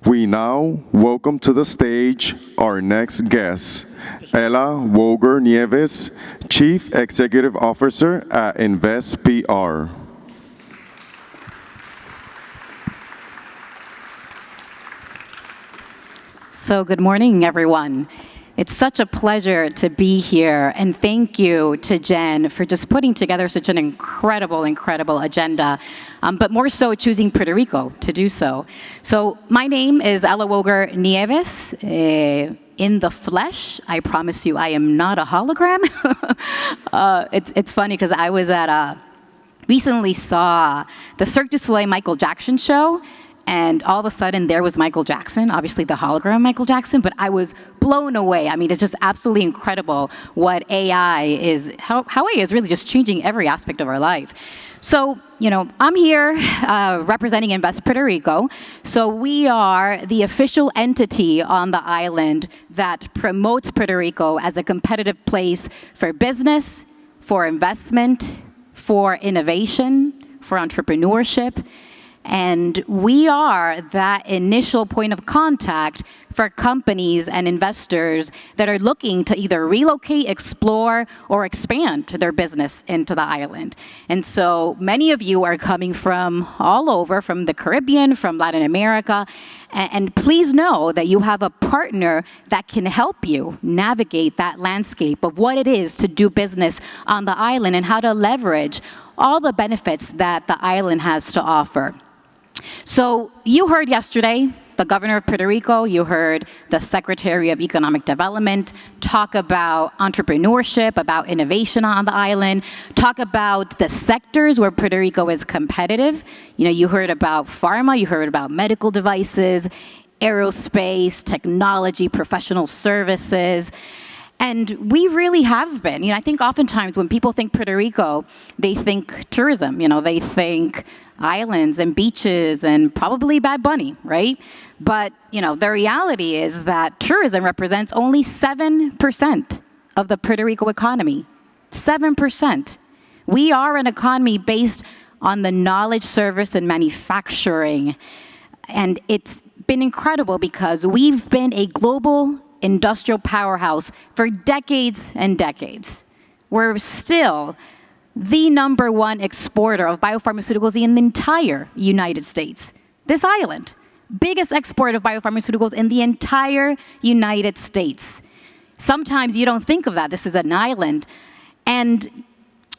We now welcome to the stage our next guest, Ella Woger Nieves, Chief Executive Officer at Invest PR. So good morning, everyone. It's such a pleasure to be here, and thank you to Jen for just putting together such an incredible agenda, but more so choosing Puerto Rico to do so. So my name is Ella Woger Nieves. In the flesh, I promise you, I am not a hologram. It's funny because I was at recently saw the Cirque du Soleil Michael Jackson show, and all of a sudden, there was Michael Jackson, obviously the hologram Michael Jackson, but I was blown away. I mean, it's just absolutely incredible what AI is, how AI is really just changing every aspect of our life. So, I'm here representing Invest Puerto Rico. So we are the official entity on the island that promotes Puerto Rico as a competitive place for business, for investment, for innovation, for entrepreneurship. And we are that initial point of contact for companies and investors that are looking to either relocate, explore, or expand their business into the island. And so many of you are coming from all over, from the Caribbean, from Latin America. And please know that you have a partner that can help you navigate that landscape of what it is to do business on the island and how to leverage all the benefits that the island has to offer. So you heard yesterday the governor of Puerto Rico, you heard the Secretary of Economic Development talk about entrepreneurship, about innovation on the island, talk about the sectors where Puerto Rico is competitive. You heard about pharma, you heard about medical devices, aerospace, technology, professional services. And we really have been. I think oftentimes when people think Puerto Rico, they think tourism. They think islands and beaches and probably Bad Bunny, right? But, the reality is that tourism represents only 7% of the Puerto Rico economy. 7%. We are an economy based on the knowledge, service, and manufacturing. And it's been incredible because we've been a global industrial powerhouse for decades and decades. We're still the number one exporter of biopharmaceuticals in the entire United States. This island, biggest export of biopharmaceuticals in the entire United States. Sometimes you don't think of that. This is an island. And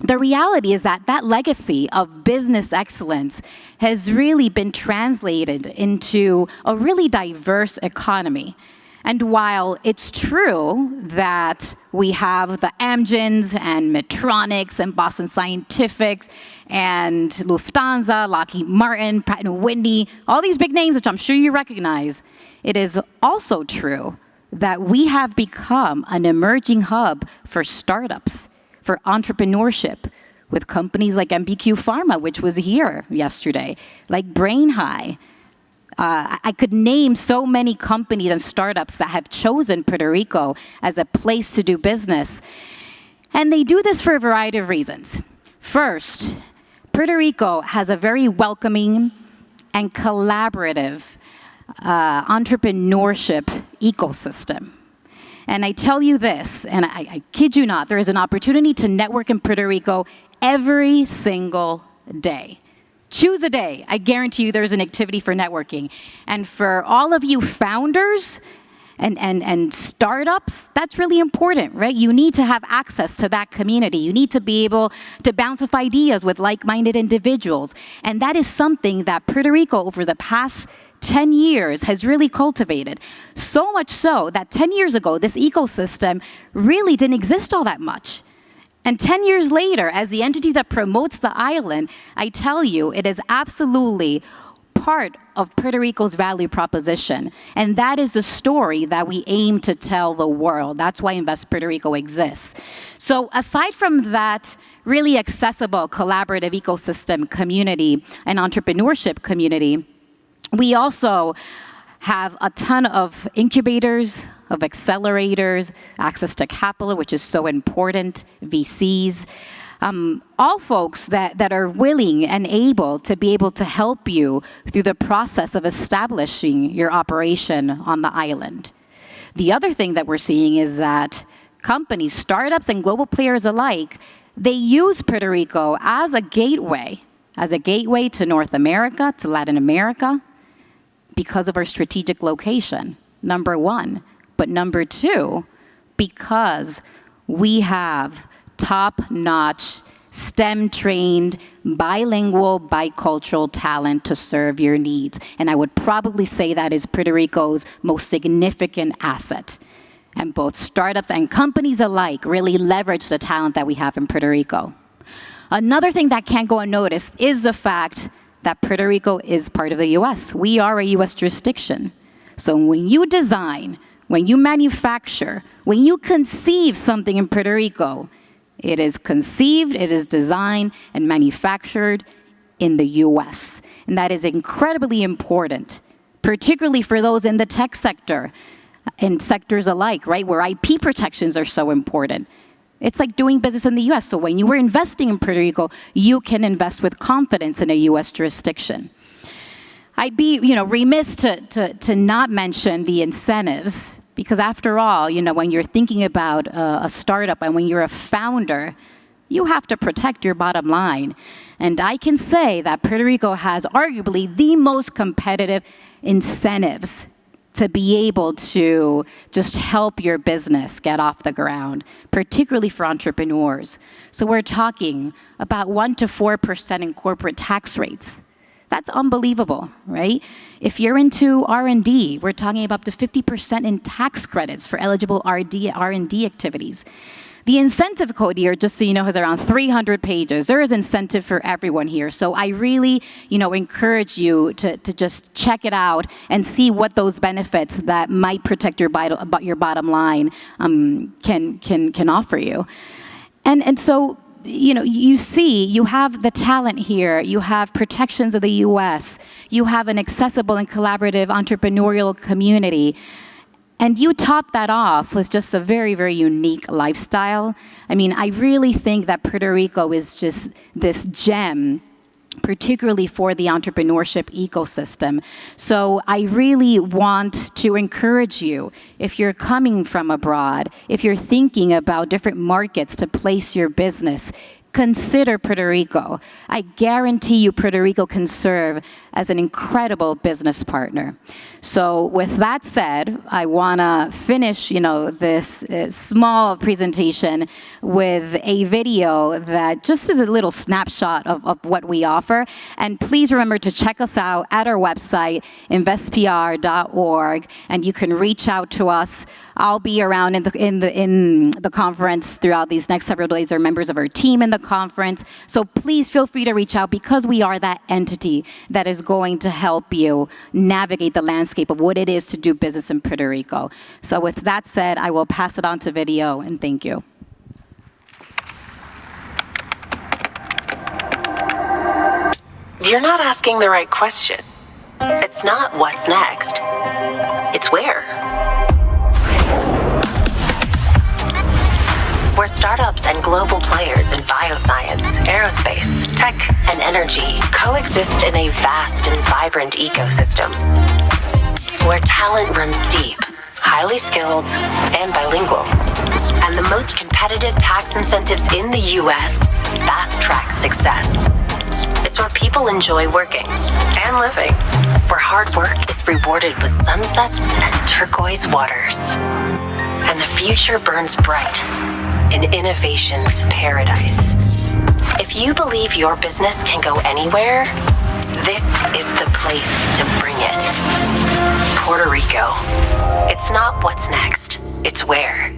the reality is that that legacy of business excellence has really been translated into a really diverse economy. And while it's true that we have the Amgens and Medtronics and Boston Scientific and Lufthansa, Lockheed Martin, Pratt & Whitney, all these big names, which I'm sure you recognize, it is also true that we have become an emerging hub for startups, for entrepreneurship, with companies like MBQ Pharma, which was here yesterday, like BrainHigh. I could name so many companies and startups that have chosen Puerto Rico as a place to do business. And they do this for a variety of reasons. First, Puerto Rico has a very welcoming and collaborative entrepreneurship ecosystem. And I tell you this, and I kid you not, there is an opportunity to network in Puerto Rico every single day. Choose a day. I guarantee you there's an activity for networking. And for all of you founders and startups, that's really important, right? You need to have access to that community. You need to be able to bounce off ideas with like-minded individuals. And that is something that Puerto Rico over the past 10 years has really cultivated. So much so that 10 years ago, this ecosystem really didn't exist all that much. And 10 years later, as the entity that promotes the island, I tell you, it is absolutely part of Puerto Rico's value proposition. And that is the story that we aim to tell the world. That's why Invest Puerto Rico exists. So aside from that really accessible collaborative ecosystem community and entrepreneurship community, we also have a ton of incubators, of accelerators, access to capital, which is so important, VCs. All folks that are willing and able to help you through the process of establishing your operation on the island. The other thing that we're seeing is that companies, startups, and global players alike, they use Puerto Rico as a gateway to North America, to Latin America, because of our strategic location, number one. But number two, because we have top-notch, STEM-trained, bilingual, bicultural talent to serve your needs. And I would probably say that is Puerto Rico's most significant asset. And both startups and companies alike really leverage the talent that we have in Puerto Rico. Another thing that can't go unnoticed is the fact that Puerto Rico is part of the U.S. We are a U.S. jurisdiction. So when you design, when you manufacture, when you conceive something in Puerto Rico, it is conceived, it is designed, and manufactured in the U.S. And that is incredibly important, particularly for those in the tech sector and sectors alike, right, where IP protections are so important. It's like doing business in the U.S. So when you are investing in Puerto Rico, you can invest with confidence in a U.S. jurisdiction. I'd be, remiss to not mention the incentives, because after all, when you're thinking about a startup and when you're a founder, you have to protect your bottom line. And I can say that Puerto Rico has arguably the most competitive incentives to be able to just help your business get off the ground, particularly for entrepreneurs. So we're talking about 1 to 4% in corporate tax rates. That's unbelievable, right? If you're into R&D, we're talking about up to 50% in tax credits for eligible R&D activities. The incentive code here, just so you know, has around 300 pages. There is incentive for everyone here. So I really, encourage you to just check it out and see what those benefits that might protect your bottom line can offer you. And so, you see, you have the talent here, you have protections of the U.S., you have an accessible and collaborative entrepreneurial community, and you top that off with just a very, very unique lifestyle. I mean, I really think that Puerto Rico is just this gem, particularly for the entrepreneurship ecosystem. So I really want to encourage you, if you're coming from abroad, if you're thinking about different markets to place your business, consider Puerto Rico. I guarantee you Puerto Rico can serve as an incredible business partner. So with that said, I want to finish, this small presentation with a video that just is a little snapshot of what we offer. And please remember to check us out at our website, investpr.org, and you can reach out to us. I'll be around in the conference throughout these next several days. There are members of our team in the conference. So please feel free to reach out, because we are that entity that is going to help you navigate the landscape of what it is to do business in Puerto Rico. So with that said, I will pass it on to video, and thank you. You're not asking the right question. It's not what's next. It's where. Where startups and global players in bioscience, aerospace, tech, and energy coexist in a vast and vibrant ecosystem. Where talent runs deep, highly skilled, and bilingual. And the most competitive tax incentives in the U.S. fast-track success. It's where people enjoy working and living. Where hard work is rewarded with sunsets and turquoise waters. And the future burns bright in innovation's paradise. If you believe your business can go anywhere, this is the place to bring it. Puerto Rico. It's not what's next, it's where.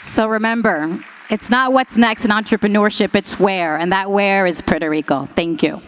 So remember, it's not what's next in entrepreneurship, it's where, and that where is Puerto Rico. Thank you.